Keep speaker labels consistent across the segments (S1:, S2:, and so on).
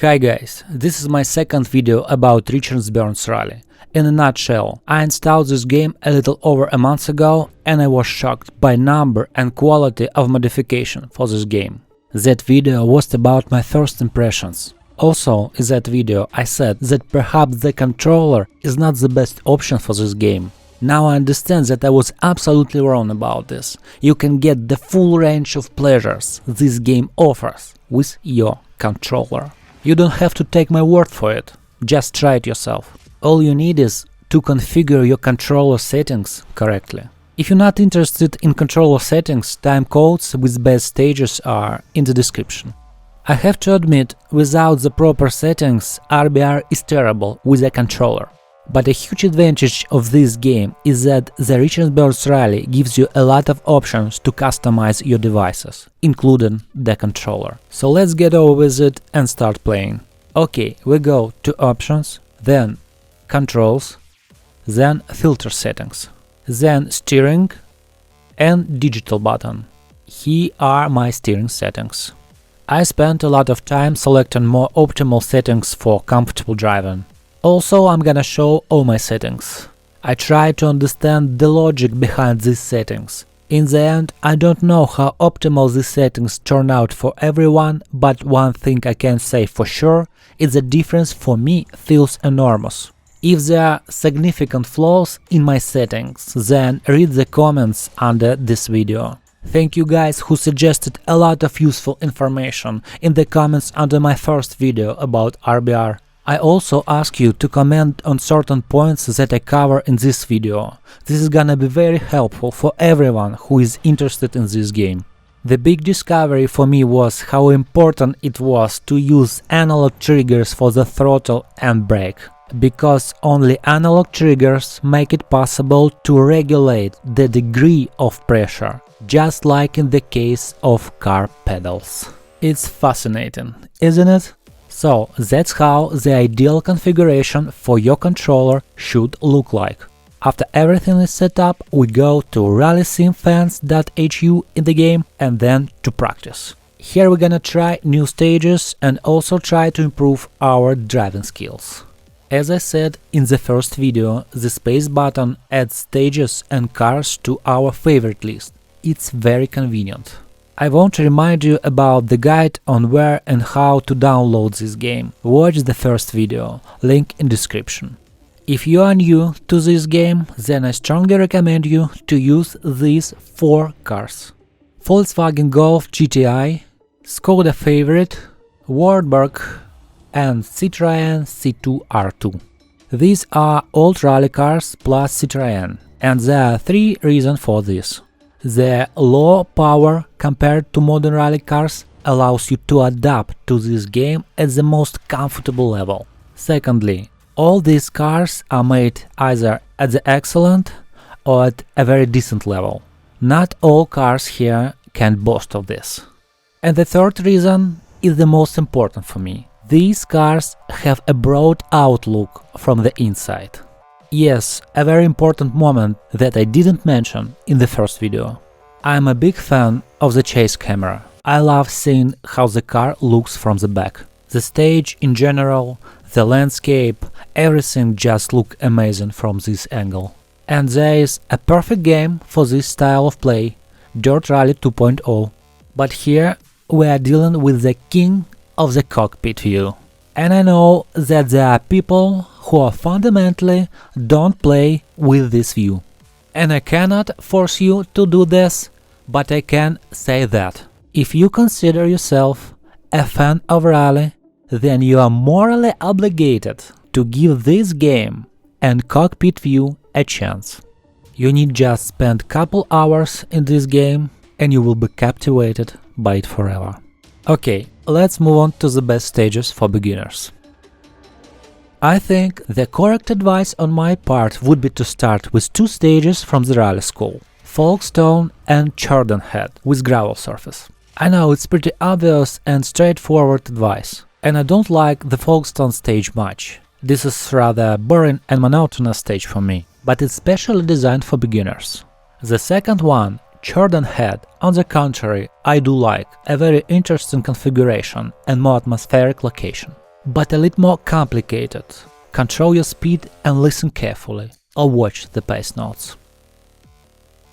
S1: Hi guys, this is my second video about Richard's Burns Rally. In a nutshell, I installed this game a little over a month ago and I was shocked by number and quality of modification for this game. That video was about my first impressions. Also, in that video I said that perhaps the controller is not the best option for this game. Now I understand that I was absolutely wrong about this. You can get the full range of pleasures this game offers with your controller. You don't have to take my word for it, just try it yourself. All you need is to configure your controller settings correctly. If you're not interested in controller settings, timecodes with best stages are in the description. I have to admit, without the proper settings, RBR is terrible with a controller. But a huge advantage of this game is that the Richard's Burns Rally gives you a lot of options to customize your devices, including the controller. So let's get over with it and start playing. Okay, we go to Options, then Controls, then Filter Settings, then Steering and Digital button. Here are my steering settings. I spent a lot of time selecting more optimal settings for comfortable driving. Also, I'm gonna show all my settings. I try to understand the logic behind these settings. In the end, I don't know how optimal these settings turn out for everyone, but one thing I can say for sure is the difference for me feels enormous. If there are significant flaws in my settings, then read the comments under this video. Thank you guys who suggested a lot of useful information in the comments under my first video about RBR. I also ask you to comment on certain points that I cover in this video. This is gonna be very helpful for everyone who is interested in this game. The big discovery for me was how important it was to use analog triggers for the throttle and brake, because only analog triggers make it possible to regulate the degree of pressure, just like in the case of car pedals. It's fascinating, isn't it? So that's how the ideal configuration for your controller should look like. After everything is set up, we go to rallysimfans.hu in the game and then to practice. Here we're gonna try new stages and also try to improve our driving skills. As I said in the first video, the space button adds stages and cars to our favorite list. It's very convenient. I want to remind you about the guide on where and how to download this game. Watch the first video, link in description. If you are new to this game, then I strongly recommend you to use these 4 cars: Volkswagen Golf GTI, Skoda Favorite, Wartburg and Citroën C2 R2. These are old rally cars plus Citroën, and there are 3 reasons for this. The low power compared to modern rally cars allows you to adapt to this game at the most comfortable level. Secondly, all these cars are made either at the excellent or at a very decent level. Not all cars here can boast of this. And the third reason is the most important for me. These cars have a broad outlook from the inside. Yes, a very important moment that I didn't mention in the first video. I'm a big fan of the chase camera. I love seeing how the car looks from the back. The stage in general, the landscape, everything just looks amazing from this angle. And there is a perfect game for this style of play, Dirt Rally 2.0. But here we are dealing with the king of the cockpit view. And I know that there are people who fundamentally don't play with this view. And I cannot force you to do this, but I can say that if you consider yourself a fan of rally, then you are morally obligated to give this game and cockpit view a chance. You need just spend couple hours in this game and you will be captivated by it forever. Okay, let's move on to the best stages for beginners. I think the correct advice on my part would be to start with 2 stages from the rally school, Falstone and Chirdonhead with gravel surface. I know it's pretty obvious and straightforward advice, and I don't like the Falstone stage much. This is rather boring and monotonous stage for me, but it's specially designed for beginners. The second one, Chirdonhead, on the contrary, I do like, a very interesting configuration and more atmospheric location. but a little more complicated. Control your speed and listen carefully, or watch the pace notes.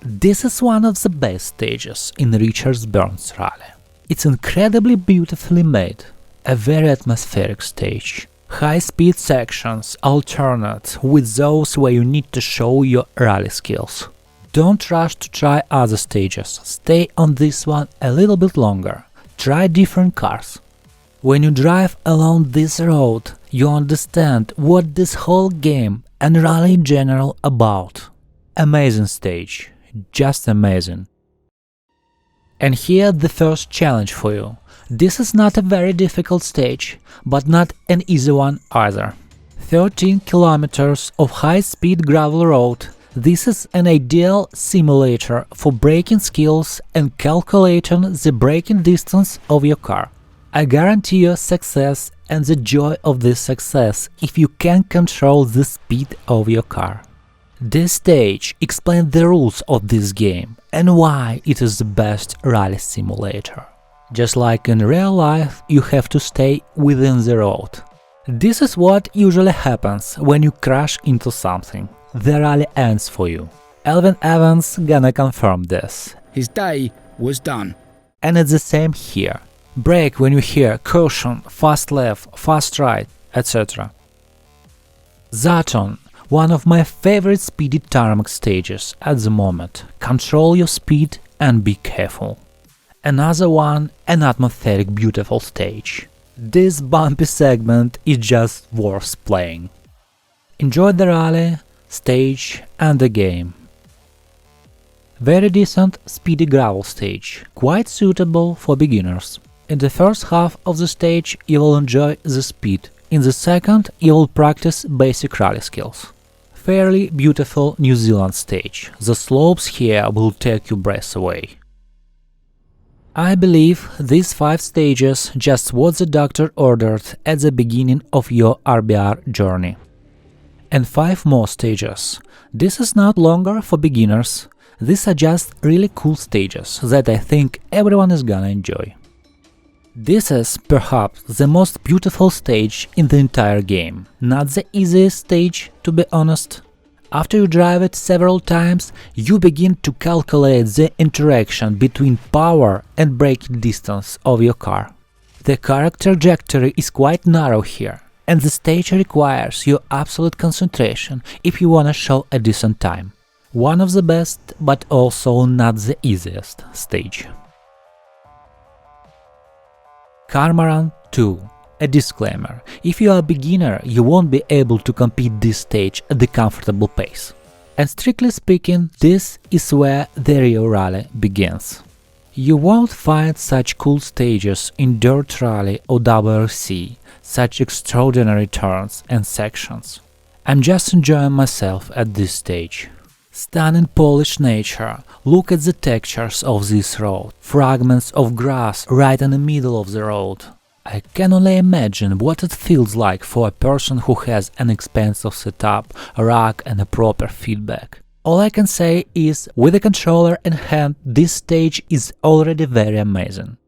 S1: This is one of the best stages in Richard Burns Rally. It's incredibly beautifully made, a very atmospheric stage. High-speed sections alternate with those where you need to show your rally skills. Don't rush to try other stages, stay on this one a little bit longer, try different cars. When you drive along this road, you understand what this whole game and rally in general about. Amazing stage, just amazing. And here the first challenge for you. This is not a very difficult stage, but not an easy one either. 13 kilometers of high-speed gravel road. This is an ideal simulator for braking skills and calculating the braking distance of your car. I guarantee you success and the joy of this success if you can control the speed of your car. This stage explains the rules of this game and why it is the best rally simulator. Just like in real life, you have to stay within the road. This is what usually happens when you crash into something. The rally ends for you. Elvin Evans gonna confirm this.
S2: His day was done.
S1: And it's the same here. Brake when you hear caution, fast left, fast right, etc. Zaton, one of my favorite speedy Tarmac stages at the moment. Control your speed and be careful. Another one, an atmospheric beautiful stage. This bumpy segment is just worth playing. Enjoy the rally, stage and the game. Very decent speedy gravel stage, quite suitable for beginners. In the first half of the stage you will enjoy the speed, in the second you will practice basic rally skills. Fairly beautiful New Zealand stage, the slopes here will take your breath away. I believe these 5 stages just what the doctor ordered at the beginning of your RBR journey. And 5 more stages. This is not longer for beginners, these are just really cool stages that I think everyone is gonna enjoy. This is perhaps the most beautiful stage in the entire game, not the easiest stage to be honest. After you drive it several times, you begin to calculate the interaction between power and braking distance of your car. The car trajectory is quite narrow here, and the stage requires your absolute concentration if you wanna show a decent time. One of the best, but also not the easiest stage. Karmoran II. A disclaimer, if you are a beginner, you won't be able to complete this stage at the comfortable pace. And strictly speaking, this is where the real rally begins. You won't find such cool stages in Dirt Rally or WRC, such extraordinary turns and sections. I'm just enjoying myself at this stage. Stunning Polish nature, look at the textures of this road, fragments of grass right in the middle of the road. I can only imagine what it feels like for a person who has an expensive setup, a rack and a proper feedback. All I can say is, with a controller in hand, this stage is already very amazing.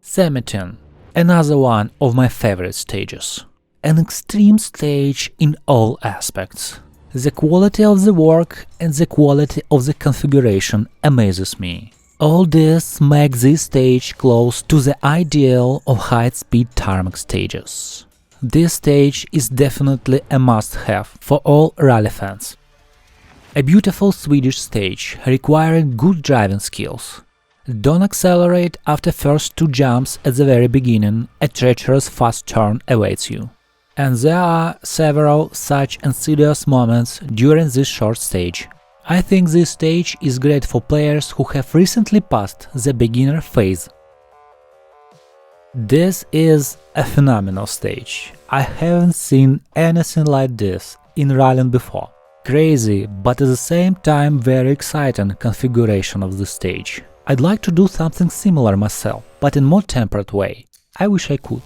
S1: Semetin, another one of my favorite stages. An extreme stage in all aspects. The quality of the work and the quality of the configuration amazes me. All this makes this stage close to the ideal of high-speed Tarmac stages. This stage is definitely a must-have for all rally fans. A beautiful Swedish stage requiring good driving skills. Don't accelerate after first 2 jumps at the very beginning, a treacherous fast turn awaits you. And there are several such insidious moments during this short stage. I think this stage is great for players who have recently passed the beginner phase. This is a phenomenal stage. I haven't seen anything like this in rallying before. Crazy, but at the same time very exciting configuration of the stage. I'd like to do something similar myself, but in more tempered way. I wish I could.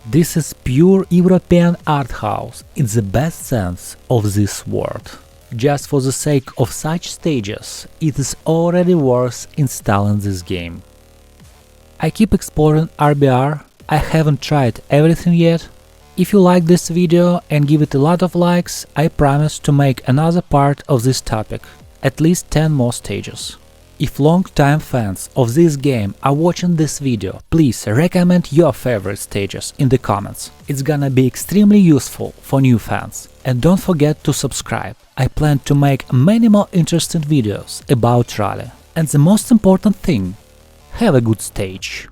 S1: This is pure European art house in the best sense of this word. Just for the sake of such stages, it is already worth installing this game. I keep exploring RBR, I haven't tried everything yet, If you like this video and give it a lot of likes, I promise to make another part of this topic, at least 10 more stages. If long-time fans of this game are watching this video, please recommend your favorite stages in the comments. It's gonna be extremely useful for new fans. And don't forget to subscribe. I plan to make many more interesting videos about rally. And the most important thing, have a good stage.